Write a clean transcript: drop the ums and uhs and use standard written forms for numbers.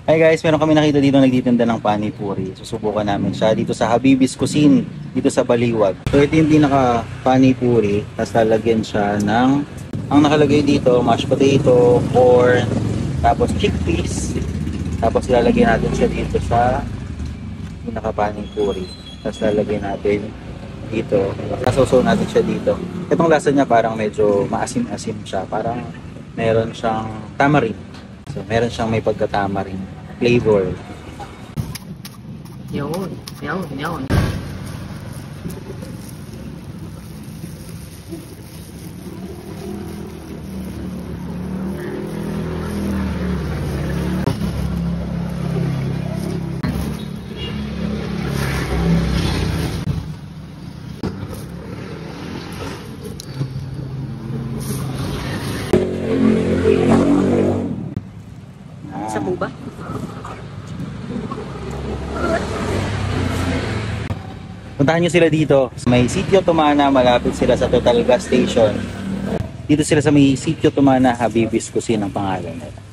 Hi guys, meron kami nakita dito nagtitinda ng pani puri. Susubukan namin siya dito sa Habibis Cuisine, dito sa Baliwag. So ito yung pinaka pani puri, tapos lalagyan siya ng, ang nakalagay dito, mashed potato, corn, tapos chickpeas. Tapos lalagyan natin siya dito sa pinaka pani puri. Tapos lalagyan natin dito, sasosaw natin siya dito. Itong lasa niya parang medyo maasim-asim siya, parang meron siyang tamarind. So, meron siyang may pagka-tamarind flavor. Yun, yun, yun. Sa buba? Puntahan nyo sila dito. May Sitio Tumana, malapit sila sa Total Gas Station. Dito sila sa may Sitio Tumana, Habibis Cuisine ang pangalan nila.